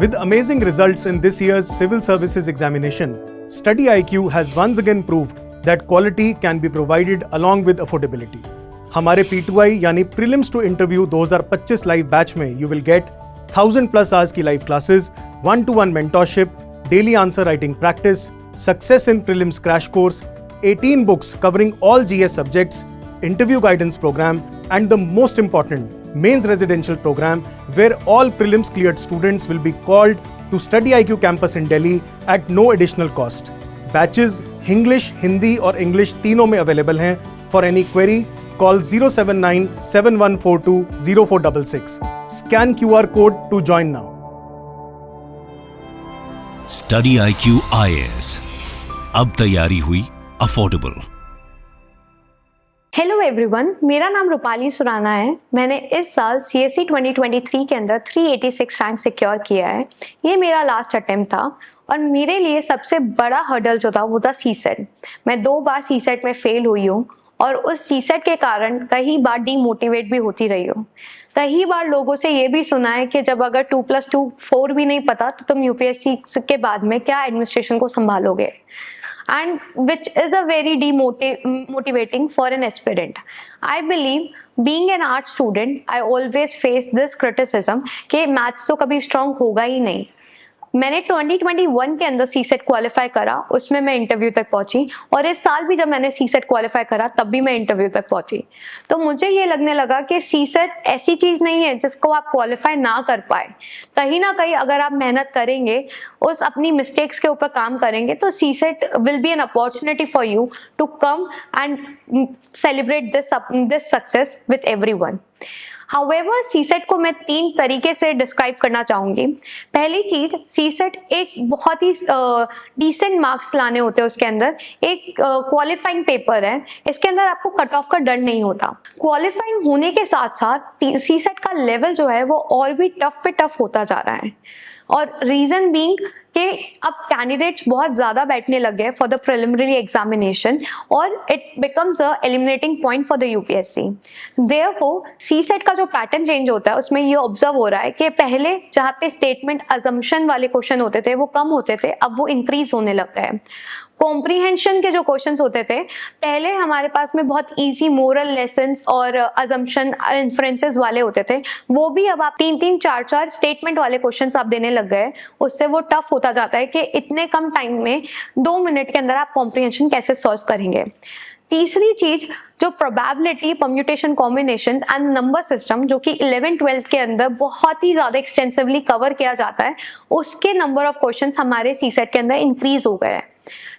With amazing results in this year's civil services examination, Study IQ has once again proved that quality can be provided along with affordability. हमारे P2I यानी Prelims to Interview 2025 live batch में you will get 1000+ hours की live classes, 1-to-1 mentorship, daily answer writing practice, success in prelims crash course, 18 books covering all GS subjects, interview guidance program, and the most important, mains residential program where all prelims cleared students will be called to Study IQ campus in Delhi at no additional cost. Batches English, Hindi और English तीनों में available हैं. For any query, call 079-7142-0466. Scan QR code to join now. Study IQ IAS. अब तैयारी हुई affordable. Hello everyone, मेरा नाम रूपाली सुराना है। मैंने इस साल CSE 2023 के अंदर 386 रैंक सिक्योर किया है। ये मेरा लास्ट अटेम्प्ट था और मेरे लिए सबसे बड़ा हर्डल जो था वो था CSET। मैं 2 बार CSET में फेल हुई हूँ और उस CSET के कारण कई बार डीमोटिवेट भी होती रही हूँ। कई बार लोगों से ये भी सुना है कि जब अगर 2+2 4 भी नहीं पता तो तुम UPSC के बाद में क्या एडमिनिस्ट्रेशन को संभालोगे, and which is a very demotivating for an aspirant. I believe being an art student, I always face this criticism कि मैथ्स तो कभी स्ट्रॉन्ग होगा ही नहीं। मैंने 2021 के अंदर CSET क्वालिफाई करा, उसमें मैं इंटरव्यू तक पहुंची और इस साल भी जब मैंने CSET क्वालिफाई करा तब भी मैं इंटरव्यू तक पहुंची। तो मुझे ये लगने लगा कि CSET ऐसी चीज़ नहीं है जिसको आप क्वालिफाई ना कर पाए। कहीं ना कहीं अगर आप मेहनत करेंगे, उस अपनी मिस्टेक्स के ऊपर काम करेंगे तो CSET will be an opportunity for you to come and celebrate this success with everyone. However, CSET को मैं 3 तरीके से डिस्क्राइब करना चाहूँगी। पहली चीज़, CSET एक बहुत ही डिसेंट मार्क्स लाने होते हैं। उसके अंदर एक क्वालिफाइंग पेपर है, इसके अंदर आपको कट ऑफ का डर नहीं होता। क्वालिफाइंग होने के साथ साथ CSET का लेवल जो है वो और भी टफ पे टफ होता जा रहा है और रीज़न बीइंग कि अब कैंडिडेट्स बहुत ज़्यादा बैठने लग गए फॉर द प्रिलिमिनरी एग्जामिनेशन और it becomes a eliminating point for the UPSC। Therefore CSET का जो पैटर्न चेंज होता है उसमें ये ऑब्जर्व हो रहा है कि पहले जहाँ पे स्टेटमेंट अजम्पशन वाले क्वेश्चन होते थे वो कम होते थे, अब वो इंक्रीज होने लग गए। कॉम्प्रीहेंशन के जो क्वेश्चंस होते थे पहले हमारे पास में बहुत इजी मोरल लेसन्स और अजम्पशन इन्फ्रेंसेस वाले होते थे, वो भी अब आप 3-3 4-4 स्टेटमेंट वाले क्वेश्चंस आप देने लग गए। उससे वो टफ होता जाता है कि इतने कम टाइम में 2 मिनट के अंदर आप कॉम्प्रीहेंशन कैसे सॉल्व करेंगे। तीसरी चीज जो probability, permutation, combinations and number system जो कि 11th-12th के अंदर बहुत ही ज्यादा एक्सटेंसिवली कवर किया जाता है, उसके नंबर ऑफ क्वेश्चंस हमारे CSET के अंदर इंक्रीज हो गए हैं।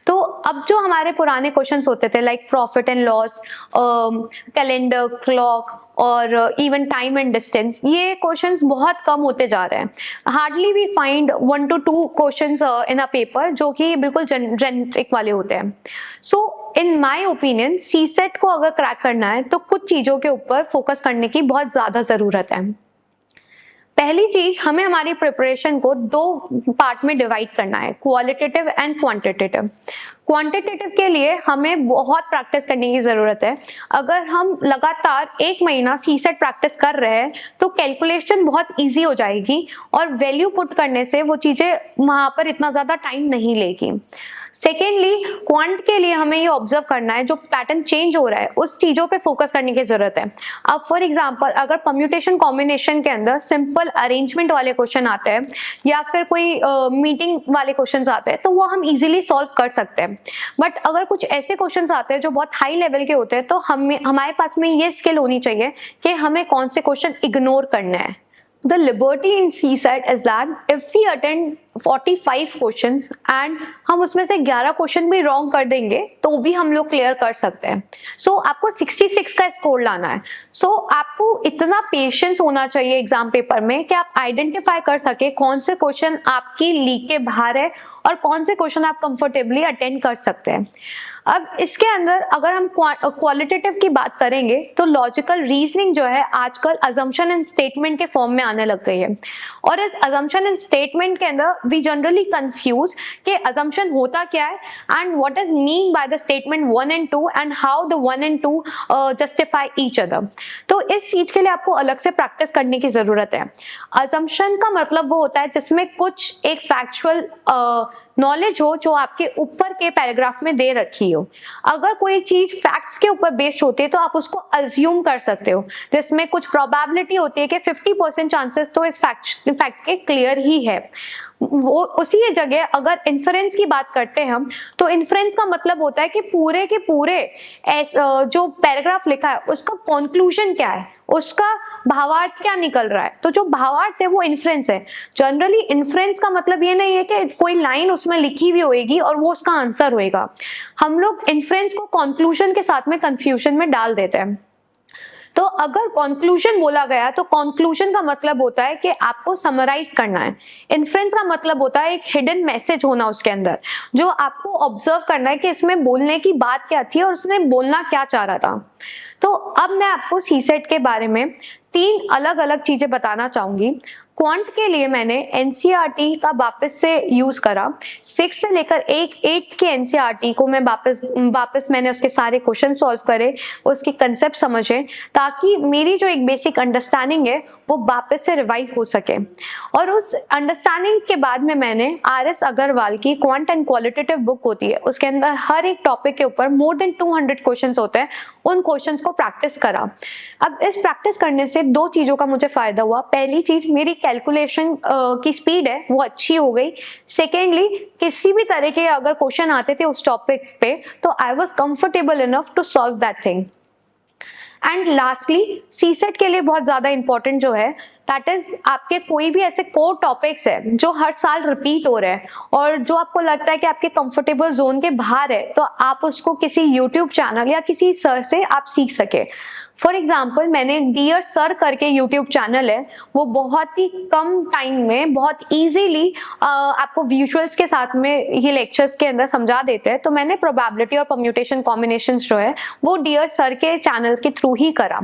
तो अब जो हमारे पुराने क्वेश्चंस होते थे like profit and loss, calendar, clock और इवन टाइम एंड डिस्टेंस, ये क्वेश्चंस बहुत कम होते जा रहे हैं। Hardly we find 1 to 2 questions in a paper जो कि बिल्कुल जेनेरिक वाले होते हैं। So in my opinion CSET को अगर क्रैक करना है तो कुछ चीज़ों के ऊपर फोकस करने की बहुत ज़्यादा ज़रूरत है। पहली चीज, हमें हमारी प्रिपरेशन को 2 पार्ट में डिवाइड करना है, क्वालिटेटिव एंड क्वांटिटेटिव। क्वांटिटेटिव के लिए हमें बहुत प्रैक्टिस करने की जरूरत है। अगर हम लगातार 1 महीना CSET प्रैक्टिस कर रहे हैं तो कैलकुलेशन बहुत इजी हो जाएगी और वैल्यू पुट करने से वो चीजें वहां पर इतना ज्यादा टाइम नहीं लेगी। सेकेंडली, क्वांट के लिए हमें ये ऑब्जर्व करना है जो पैटर्न चेंज हो रहा है उस चीजों पे फोकस करने की जरूरत है। अब फॉर एग्जांपल अगर परम्यूटेशन कॉम्बिनेशन के अंदर सिंपल अरेंजमेंट वाले क्वेश्चन आते हैं या फिर कोई मीटिंग वाले क्वेश्चन आते हैं तो वो हम इजीली सॉल्व कर सकते हैं। बट अगर कुछ ऐसे क्वेश्चन आते हैं जो बहुत हाई लेवल के होते हैं तो हमारे पास में ये स्किल होनी चाहिए कि हमें कौन से क्वेश्चन इग्नोर करना है। The liberty in CSET is that if we attend 45 questions and हम उसमें से 11 क्वेश्चन भी रॉन्ग कर देंगे तो भी हम लोग क्लियर कर सकते हैं। सो आपको 66 का स्कोर लाना है। सो आपको इतना पेशेंस होना चाहिए एग्जाम पेपर में कि आप आइडेंटिफाई कर सके कौन से क्वेश्चन आपकी लीग के बाहर है और कौन से क्वेश्चन आप कंफर्टेबली अटेंड कर सकते हैं। अब इसके अंदर अगर हम क्वालिटेटिव की बात करेंगे तो लॉजिकल रीजनिंग जो है आजकल अजम्पशन एंड स्टेटमेंट के फॉर्म में आने लग गई है और इस अजम्पशन एंड स्टेटमेंट के अंदर वी जनरली कंफ्यूज कि assumption होता क्या है and what is mean by the statement 1 and 2 and how the 1 and 2 justify each other। तो इस चीज के लिए आपको अलग से प्रैक्टिस करने की जरूरत है। assumption का मतलब वो होता है जिसमें कुछ एक फैक्चुअल नॉलेज हो जो आपके ऊपर के पैराग्राफ में दे रखी हो। अगर कोई चीज फैक्ट्स के ऊपर बेस्ड होती है तो आप उसको अज्यूम कर सकते हो, जिसमें कुछ प्रोबेबिलिटी होती है कि 50% चांसेस तो इस फैक्ट के क्लियर ही है। वो उसी जगह अगर इन्फरेंस की बात करते हैं हम, तो इन्फरेंस का मतलब होता है कि पूरे के पूरे जो पैराग्राफ लिखा है उसका कंक्लूजन क्या है, उसका भावार्थ क्या निकल रहा है। तो जो भावार्थ है वो इन्फ्रेंस है। जनरली इन्फ्रेंस का मतलब ये नहीं है कि कोई लाइन उसमें लिखी हुई होएगी और वो उसका आंसर होएगा। हम लोग इन्फ्रेंस को कंक्लूजन के साथ में कंफ्यूजन में डाल देते हैं। तो अगर कंक्लूजन बोला गया तो कंक्लूजन का मतलब होता है कि आपको समराइज करना है। इन्फ्रेंस का मतलब होता है एक हिडन मैसेज होना उसके अंदर, जो आपको ऑब्जर्व करना है कि इसमें बोलने की बात क्या थी और उसने बोलना क्या चाह रहा था। तो अब मैं आपको सीसेट के बारे में 3 अलग अलग चीजें बताना चाहूंगी। क्वांट के लिए मैंने एनसीईआरटी का वापस से यूज करा। 6 से लेकर 8 के एनसीईआरटी को मैं वापस मैंने उसके सारे क्वेश्चन सॉल्व करे, उसके कंसेप्ट समझे, ताकि मेरी जो एक बेसिक अंडरस्टैंडिंग है वो वापस से रिवाइव हो सके। और उस अंडरस्टैंडिंग के बाद में मैंने RS अग्रवाल की क्वांट एंड क्वालिटेटिव बुक होती है, उसके अंदर हर एक टॉपिक के ऊपर मोर देन 200 क्वेश्चंस होते हैं, उन क्वेश्चंस को प्रैक्टिस करा। अब इस प्रैक्टिस करने से 2 चीजों का मुझे फायदा हुआ। पहली चीज, मेरी कैलकुलेशन की स्पीड है वो अच्छी हो गई। सेकेंडली, किसी भी तरह के अगर क्वेश्चन आते थे उस टॉपिक पे तो I was comfortable enough to solve that thing. And lastly, CSET के लिए बहुत ज्यादा इंपॉर्टेंट जो है दैट इज आपके कोई भी ऐसे कोर टॉपिक्स है जो हर साल रिपीट हो रहे हैं और जो आपको लगता है कि आपके कंफर्टेबल जोन के बाहर है, तो आप उसको किसी यूट्यूब चैनल या किसी सर से आप सीख सके। फॉर एग्जाम्पल, मैंने डियर सर करके यूट्यूब चैनल है, वो बहुत ही कम टाइम में बहुत इजीली आपको विजुअल्स के साथ में ये लेक्चर्स के अंदर समझा देते हैं। तो मैंने प्रोबेबिलिटी और परम्यूटेशन कॉम्बिनेशंस जो है वो डियर सर के चैनल के थ्रू ही करा।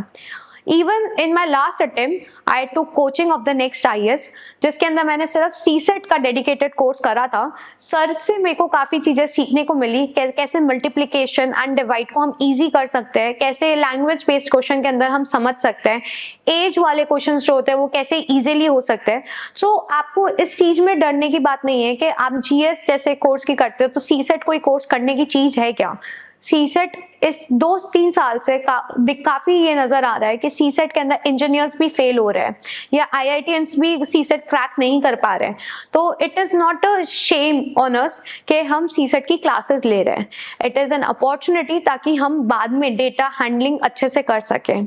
Even in my last attempt, I took coaching of the next IS, जिसके अंदर मैंने सिर्फ सीसेट का डेडिकेटेड कोर्स करा था। सर से मेरे को काफ़ी चीज़ें सीखने को मिली, कैसे मल्टीप्लिकेशन एंड डिवाइड को हम इजी कर सकते हैं, कैसे लैंग्वेज बेस्ड क्वेश्चन के अंदर हम समझ सकते हैं, एज वाले क्वेश्चन जो होते हैं वो कैसे इजीली हो सकते हैं। सो आपको इस चीज़ में डरने की बात नहीं है कि आप GS जैसे कोर्स की करते हो तो सीसेट कोई कोर्स करने की चीज़ है क्या। सीसेट इस 2-3 साल से काफी ये नजर आ रहा है कि सीसेट के अंदर इंजीनियर्स भी फेल हो रहे हैं या IITians भी सीसेट क्रैक नहीं कर पा रहे हैं। तो it is not a shame on us कि हम सीसेट की क्लासेस ले रहे हैं। इट इज एन अपॉर्चुनिटी ताकि हम बाद में डेटा हैंडलिंग अच्छे से कर सकें।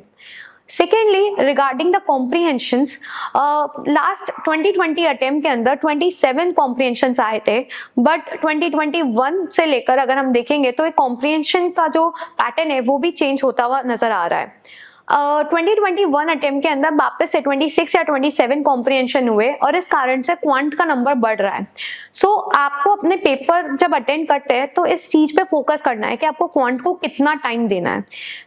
Secondly, regarding the comprehensions, last 2020 attempt के अंदर 27 कॉम्प्रीहेंशंस आए थे, बट 2021 से लेकर अगर हम देखेंगे तो एक कॉम्प्रीहेंशन का जो पैटर्न है वो भी चेंज होता हुआ नजर आ रहा है। 2021 अटेम्प्ट के अंदर वापस से 26 या 27 कॉम्प्रीहेंशन हुए और इस कारण से क्वांट का नंबर बढ़ रहा है। सो आपको अपने पेपर जब अटेंड करते हैं तो इस चीज पे फोकस करना है कि आपको क्वांट को कितना टाइम देना है।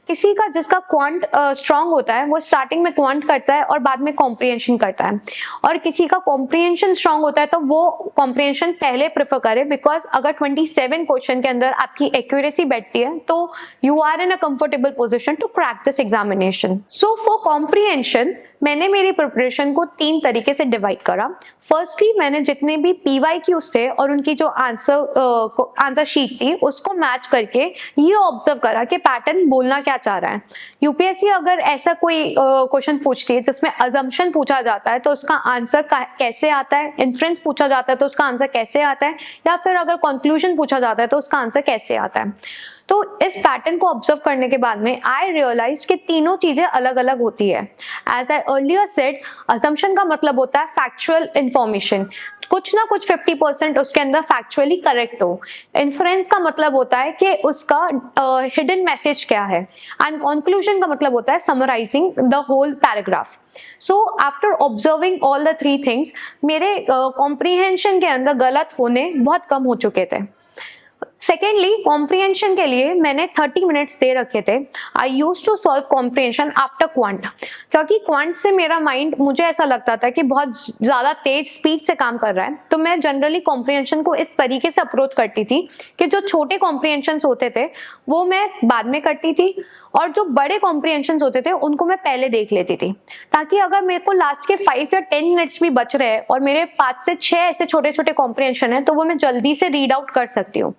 किसी का जिसका क्वांट स्ट्रांग होता है वो स्टार्टिंग में क्वांट करता है और बाद में कॉम्प्रीहेंशन करता है, और किसी का कॉम्प्रीहेंशन स्ट्रांग होता है तो वो कॉम्प्रीहेंशन पहले प्रेफर करे, बिकॉज अगर 27 क्वेश्चन के अंदर आपकी एक्यूरेसी बैठती है तो you are in a comfortable position to crack this examination. So for comprehension मैंने मेरी प्रिपरेशन को 3 तरीके से डिवाइड करा। फर्स्टली, मैंने जितने भी PYQs थे और उनकी जो आंसर शीट थी उसको मैच करके ये ऑब्जर्व करा कि पैटर्न बोलना क्या चाह रहा है। यूपीएससी अगर ऐसा कोई क्वेश्चन पूछती है जिसमें अजम्पशन पूछा जाता है तो उसका आंसर कैसे आता है, इन्फ्रेंस पूछा जाता है तो उसका आंसर कैसे आता है, या फिर अगर कंक्लूजन पूछा जाता है तो उसका आंसर कैसे आता है। तो इस पैटर्न को ऑब्जर्व करने के बाद में आई रियलाइज कि तीनों चीजें अलग अलग होती है। As I earlier said, assumption का मतलब होता है फैक्चुअल इंफॉर्मेशन, कुछ ना कुछ 50% उसके अंदर फैक्चुअली करेक्ट हो। इन्फ्रेंस का मतलब होता है कि उसका हिडन मैसेज क्या है, एंड कंक्लूजन का मतलब होता है summarising the whole paragraph. So after observing all the 3 things, मेरे कॉम्प्रीहेंशन के अंदर गलत होने बहुत कम हो चुके थे। सेकेंडली कॉम्प्रिहेंशन के लिए मैंने 30 मिनट्स दे रखे थे। I used to solve comprehension after quant, क्योंकि क्वांट से मेरा माइंड, मुझे ऐसा लगता था कि बहुत ज़्यादा तेज स्पीड से काम कर रहा है, तो मैं जनरली कॉम्प्रिहेंशन को इस तरीके से अप्रोच करती थी कि जो छोटे कॉम्प्रिहेंशंस होते थे वो मैं बाद में करती थी और जो बड़े कॉम्प्रिहेंशंस होते थे उनको मैं पहले देख लेती थी, ताकि अगर मेरे को लास्ट के 5 या 10 मिनट्स भी बच रहे हैं और मेरे 5 से 6 ऐसे छोटे छोटे कॉम्प्रिहेंशन है तो वो मैं जल्दी से रीड आउट कर सकती हूँ।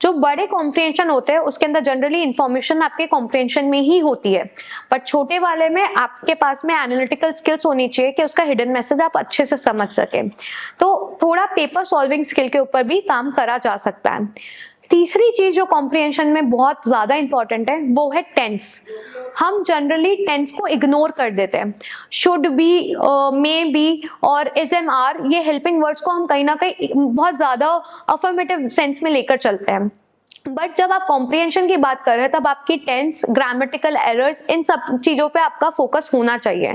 जो बड़े कॉम्प्रिहेंशन होते हैं उसके अंदर जनरली इंफॉर्मेशन आपके कॉम्प्रिहेंशन में ही होती है, बट छोटे वाले में आपके पास में एनालिटिकल स्किल्स होनी चाहिए कि उसका हिडन मैसेज आप अच्छे से समझ सके। तो थोड़ा पेपर सॉल्विंग स्किल के ऊपर भी काम करा जा सकता है। तीसरी चीज जो कॉम्प्रिहेंशन में बहुत ज्यादा इंपॉर्टेंट है वो है टेंस। हम जनरली टेंस को इग्नोर कर देते हैं। शुड बी, मे बी और इज एम आर, ये हेल्पिंग वर्ड्स को हम कहीं ना कहीं बहुत ज्यादा अफर्मेटिव सेंस में लेकर चलते हैं, बट जब आप कॉम्प्रिहेंशन की बात कर रहे हैं तब आपकी टेंस, ग्रामेटिकल एरर्स, इन सब चीज़ों पे आपका फोकस होना चाहिए,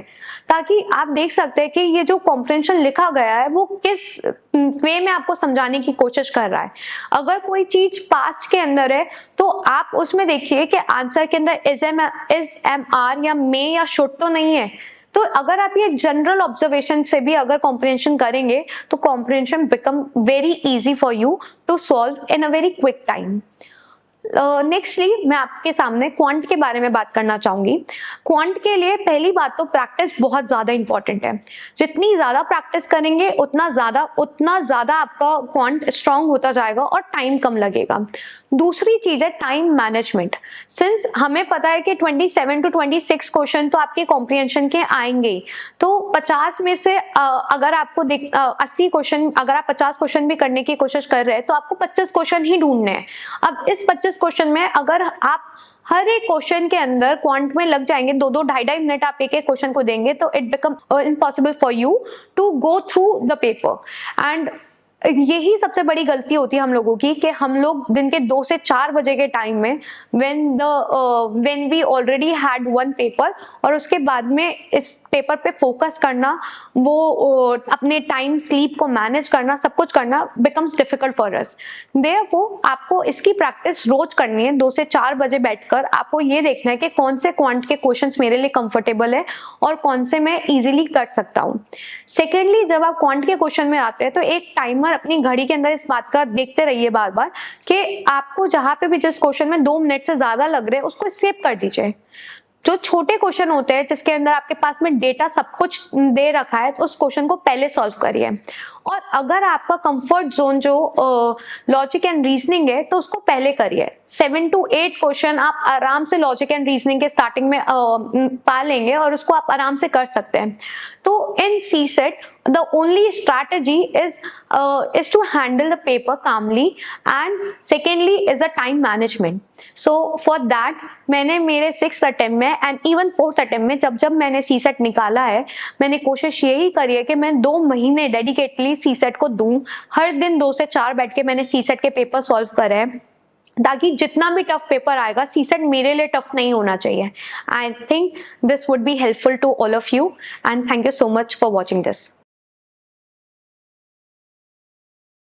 ताकि आप देख सकते हैं कि ये जो कॉम्प्रिहेंशन लिखा गया है वो किस वे में आपको समझाने की कोशिश कर रहा है। अगर कोई चीज पास्ट के अंदर है तो आप उसमें देखिए कि आंसर के अंदर इज एम आर या मे या शुड तो नहीं है। तो अगर आप ये जनरल ऑब्जर्वेशन से भी अगर कॉम्प्रिहेंशन करेंगे तो comprehension become very easy for you to solve in a very quick time. Nextly मैं आपके सामने क्वांट के बारे में बात करना चाहूंगी। क्वांट के लिए पहली बात तो प्रैक्टिस बहुत ज़्यादा इंपॉर्टेंट है। जितनी ज़्यादा प्रैक्टिस करेंगे उतना ज़्यादा आपका क्वांट स्ट्रांग होता जाएगा और टाइम कम लगेगा। दूसरी चीज़ है टाइम मैनेजमेंट। सिंस हमें पता है कि 27 to 26 क्वेश्चन तो आपके कॉम्प्रिहेंशन के आएंगे, तो 50 में से अगर आपको 80 क्वेश्चन, अगर आप 50 क्वेश्चन भी करने की कोशिश कर रहे हैं तो आपको 25 क्वेश्चन ही ढूंढने हैं। अब इस 25 क्वेश्चन में अगर आप हर एक क्वेश्चन के अंदर क्वांट में लग जाएंगे, 2-2, 2.5 मिनट आप एक एक क्वेश्चन को देंगे तो it become impossible for you to go through the paper. And यही सबसे बड़ी गलती होती है हम लोगों की कि हम लोग दिन के 2 से 4 बजे के टाइम में when we already had one paper, और उसके बाद में इस पेपर पे फोकस करना, वो अपने टाइम स्लीप को मैनेज करना, सब कुछ करना becomes difficult for us. Therefore आपको इसकी प्रैक्टिस रोज करनी है। 2 से 4 बजे बैठकर आपको ये देखना है कि कौन से क्वांट के क्वेश्चंस मेरे लिए कंफर्टेबल है और कौन से मैं इजीली कर सकता हूँ। सेकेंडली, जब आप क्वांट के क्वेश्चन में आते हैं तो एक टाइमर अपनी घड़ी के अंदर इस बात का देखते रहिए बार बार कि आपको जहां पे भी जिस क्वेश्चन में 2 मिनट से ज्यादा लग रहे हैं उसको स्किप कर दीजिए। जो छोटे क्वेश्चन होते हैं जिसके अंदर आपके पास में डेटा सब कुछ दे रखा है तो उस क्वेश्चन को पहले सॉल्व करिए। और अगर आपका कंफर्ट जोन जो लॉजिक एंड रीजनिंग है तो उसको पहले करिए। 7 to 8 क्वेश्चन आप आराम से लॉजिक एंड रीजनिंग के स्टार्टिंग में पा लेंगे और उसको आप आराम से कर सकते हैं। तो इन CSET the only strategy is to handle the paper calmly, and secondly is the time management. So for that मैंने मेरे 6th attempt में एंड इवन 4th attempt में जब मैंने CSET निकाला है, मैंने कोशिश यही करी है कि मैं 2 महीने डेडिकेटली CSET को दूं। हर दिन 2 से 4 बैठ के मैंने CSET के पेपर सॉल्व करे हैं, ताकि जितना भी टफ पेपर आएगा CSET मेरे लिए टफ नहीं होना चाहिए। I think this would be helpful to all of you, and thank you so much for watching this.